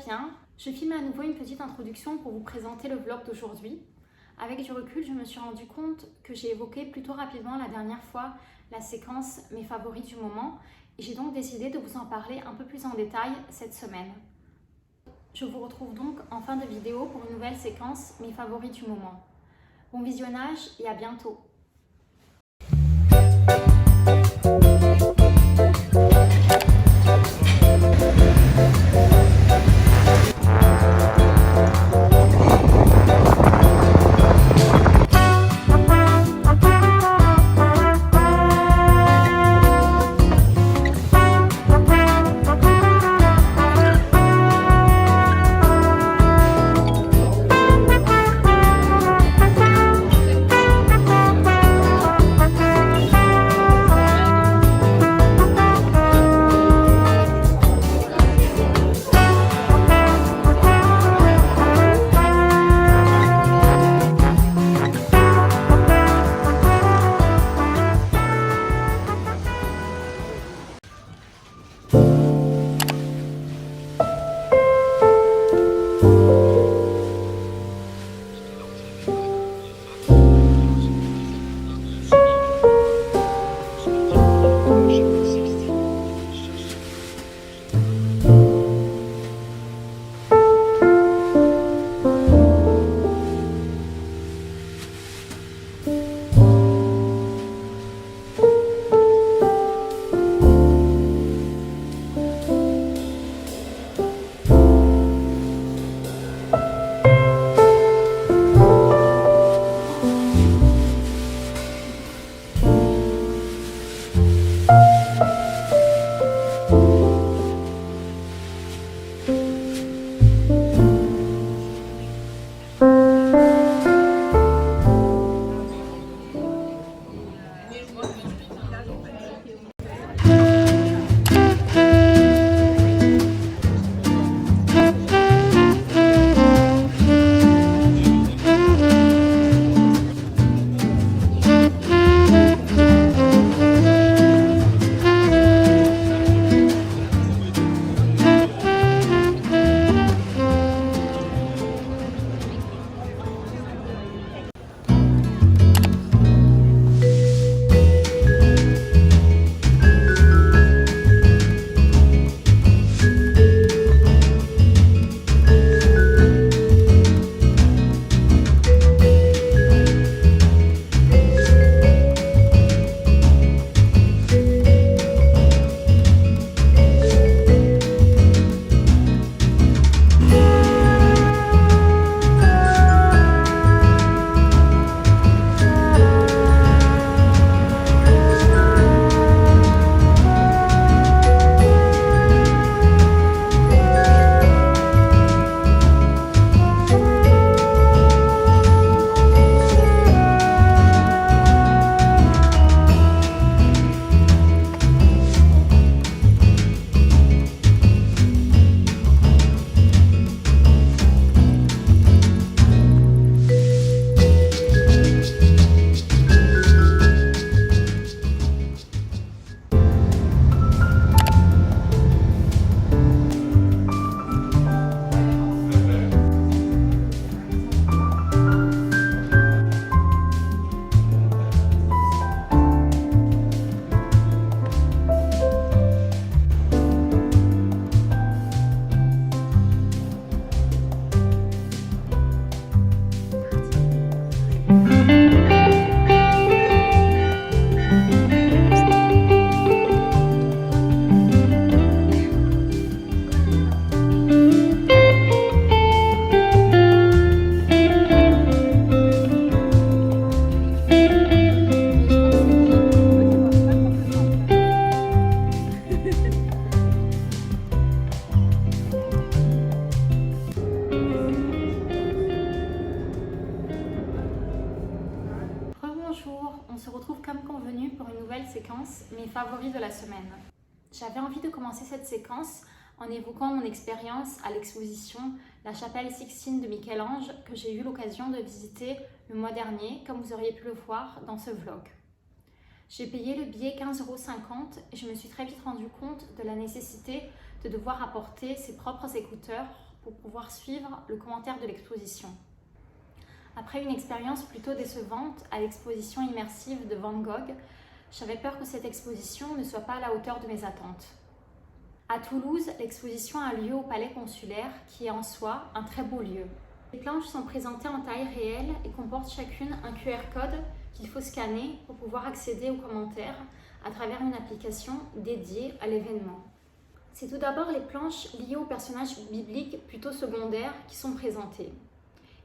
bien. Je filme à nouveau une petite introduction pour vous présenter le vlog d'aujourd'hui. Avec du recul, je me suis rendu compte que j'ai évoqué plutôt rapidement la dernière fois la séquence « Mes favoris du moment » et j'ai donc décidé de vous en parler un peu plus en détail cette semaine. Je vous retrouve donc en fin de vidéo pour une nouvelle séquence « Mes favoris du moment ». Bon visionnage et à bientôt. On se retrouve comme convenu pour une nouvelle séquence, mes favoris de la semaine. J'avais envie de commencer cette séquence en évoquant mon expérience à l'exposition La Chapelle Sixtine de Michel-Ange que j'ai eu l'occasion de visiter le mois dernier, comme vous auriez pu le voir dans ce vlog. J'ai payé le billet 15,50 € et je me suis très vite rendu compte de la nécessité de devoir apporter ses propres écouteurs pour pouvoir suivre le commentaire de l'exposition. Après une expérience plutôt décevante à l'exposition immersive de Van Gogh, j'avais peur que cette exposition ne soit pas à la hauteur de mes attentes. À Toulouse, l'exposition a lieu au Palais Consulaire, qui est en soi un très beau lieu. Les planches sont présentées en taille réelle et comportent chacune un QR code qu'il faut scanner pour pouvoir accéder aux commentaires à travers une application dédiée à l'événement. C'est tout d'abord les planches liées aux personnages bibliques plutôt secondaires qui sont présentées.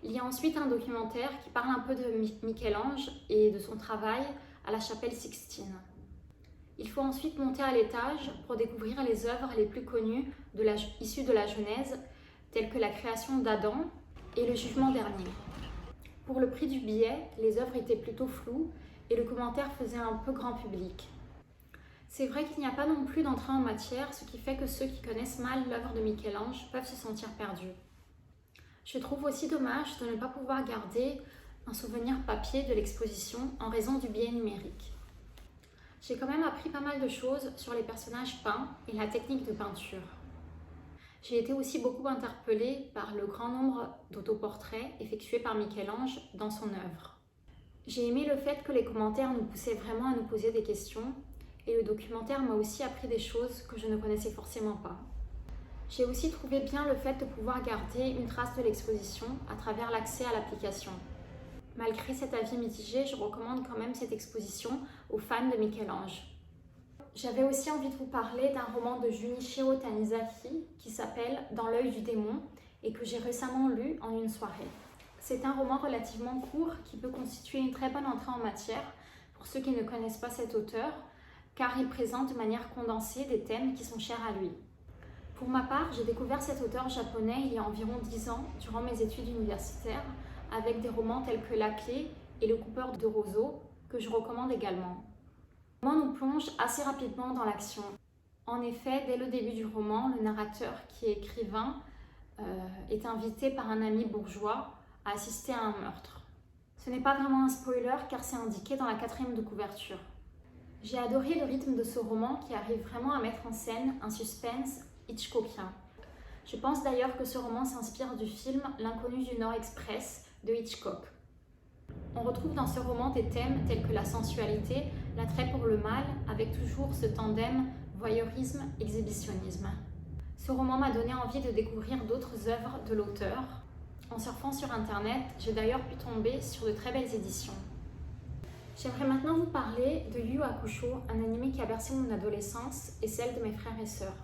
Il y a ensuite un documentaire qui parle un peu de Michel-Ange et de son travail à la chapelle Sixtine. Il faut ensuite monter à l'étage pour découvrir les œuvres les plus connues issues de la Genèse, telles que la création d'Adam et le jugement dernier. Pour le prix du billet, les œuvres étaient plutôt floues et le commentaire faisait un peu grand public. C'est vrai qu'il n'y a pas non plus d'entrée en matière, ce qui fait que ceux qui connaissent mal l'œuvre de Michel-Ange peuvent se sentir perdus. Je trouve aussi dommage de ne pas pouvoir garder un souvenir papier de l'exposition en raison du biais numérique. J'ai quand même appris pas mal de choses sur les personnages peints et la technique de peinture. J'ai été aussi beaucoup interpellée par le grand nombre d'autoportraits effectués par Michel-Ange dans son œuvre. J'ai aimé le fait que les commentaires nous poussaient vraiment à nous poser des questions et le documentaire m'a aussi appris des choses que je ne connaissais forcément pas. J'ai aussi trouvé bien le fait de pouvoir garder une trace de l'exposition à travers l'accès à l'application. Malgré cet avis mitigé, je recommande quand même cette exposition aux fans de Michel-Ange. J'avais aussi envie de vous parler d'un roman de Junichiro Tanizaki qui s'appelle Dans l'œil du démon et que j'ai récemment lu en une soirée. C'est un roman relativement court qui peut constituer une très bonne entrée en matière pour ceux qui ne connaissent pas cet auteur, car il présente de manière condensée des thèmes qui sont chers à lui. Pour ma part, j'ai découvert cet auteur japonais il y a environ 10 ans durant mes études universitaires avec des romans tels que La Clé et Le coupeur de roseaux que je recommande également. Le roman nous plonge assez rapidement dans l'action. En effet, dès le début du roman, le narrateur, qui est écrivain, est invité par un ami bourgeois à assister à un meurtre. Ce n'est pas vraiment un spoiler car c'est indiqué dans la 4e de couverture. J'ai adoré le rythme de ce roman qui arrive vraiment à mettre en scène un suspense hitchcockien. Je pense d'ailleurs que ce roman s'inspire du film L'Inconnu du Nord Express de Hitchcock. On retrouve dans ce roman des thèmes tels que la sensualité, l'attrait pour le mal, avec toujours ce tandem voyeurisme-exhibitionnisme. Ce roman m'a donné envie de découvrir d'autres œuvres de l'auteur. En surfant sur internet, j'ai d'ailleurs pu tomber sur de très belles éditions. J'aimerais maintenant vous parler de Yu Yu Hakusho, un anime qui a bercé mon adolescence et celle de mes frères et sœurs.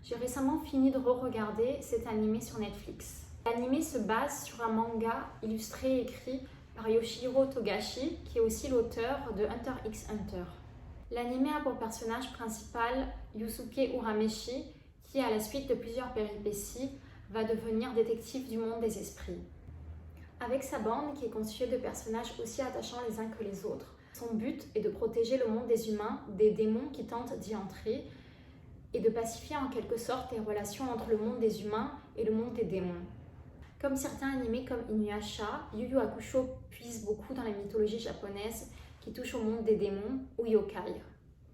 J'ai récemment fini de re-regarder cet anime sur Netflix. L'anime se base sur un manga illustré et écrit par Yoshihiro Togashi, qui est aussi l'auteur de Hunter x Hunter. L'anime a pour personnage principal Yusuke Urameshi, qui, à la suite de plusieurs péripéties, va devenir détective du monde des esprits. Avec sa bande, qui est constituée de personnages aussi attachants les uns que les autres, son but est de protéger le monde des humains des démons qui tentent d'y entrer et de pacifier en quelque sorte les relations entre le monde des humains et le monde des démons. Comme certains animés comme Inuyasha, Yu Yu Hakusho puise beaucoup dans la mythologie japonaise qui touche au monde des démons ou yokai.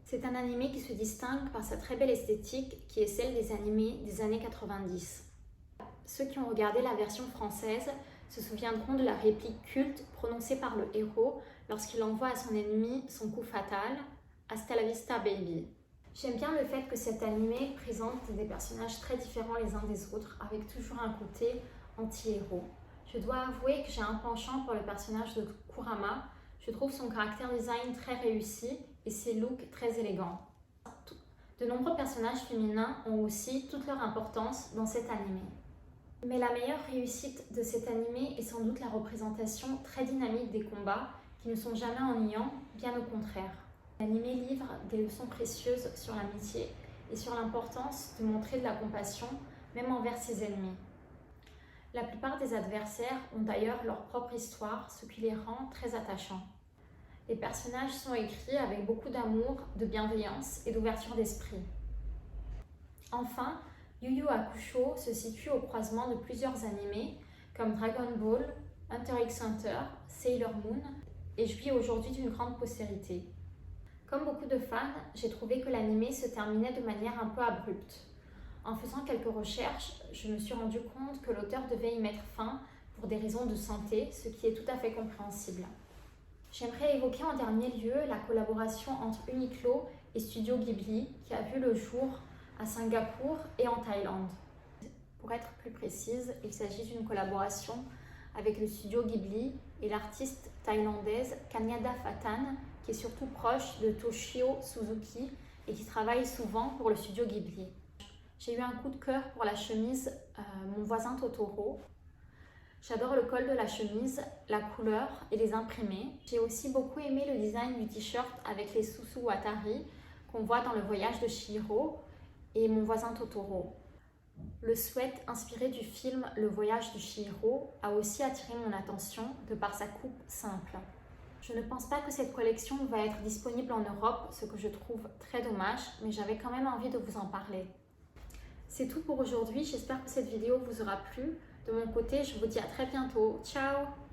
C'est un animé qui se distingue par sa très belle esthétique qui est celle des animés des années 90. Ceux qui ont regardé la version française se souviendront de la réplique culte prononcée par le héros lorsqu'il envoie à son ennemi son coup fatal « Hasta la vista baby ». J'aime bien le fait que cet animé présente des personnages très différents les uns des autres, avec toujours un côté anti-héros. Je dois avouer que j'ai un penchant pour le personnage de Kurama. Je trouve son caractère design très réussi et ses looks très élégants. De nombreux personnages féminins ont aussi toute leur importance dans cet animé. Mais la meilleure réussite de cet animé est sans doute la représentation très dynamique des combats qui ne sont jamais ennuyants, bien au contraire. L'animé livre des leçons précieuses sur l'amitié et sur l'importance de montrer de la compassion, même envers ses ennemis. La plupart des adversaires ont d'ailleurs leur propre histoire, ce qui les rend très attachants. Les personnages sont écrits avec beaucoup d'amour, de bienveillance et d'ouverture d'esprit. Enfin, Yu Yu Hakusho se situe au croisement de plusieurs animés comme Dragon Ball, Hunter x Hunter, Sailor Moon et jouit aujourd'hui d'une grande postérité. Comme beaucoup de fans, j'ai trouvé que l'anime se terminait de manière un peu abrupte. En faisant quelques recherches, je me suis rendu compte que l'auteur devait y mettre fin pour des raisons de santé, ce qui est tout à fait compréhensible. J'aimerais évoquer en dernier lieu la collaboration entre Uniqlo et Studio Ghibli qui a vu le jour à Singapour et en Thaïlande. Pour être plus précise, il s'agit d'une collaboration avec le studio Ghibli et l'artiste thaïlandaise Kanyada Phatan, qui est surtout proche de Toshio Suzuki et qui travaille souvent pour le studio Ghibli. J'ai eu un coup de cœur pour la chemise Mon voisin Totoro. J'adore le col de la chemise, la couleur et les imprimés. J'ai aussi beaucoup aimé le design du t-shirt avec les Susu Watari qu'on voit dans Le voyage de Chihiro et Mon voisin Totoro. Le sweat inspiré du film Le voyage de Chihiro a aussi attiré mon attention de par sa coupe simple. Je ne pense pas que cette collection va être disponible en Europe, ce que je trouve très dommage, mais j'avais quand même envie de vous en parler. C'est tout pour aujourd'hui, j'espère que cette vidéo vous aura plu. De mon côté, je vous dis à très bientôt. Ciao!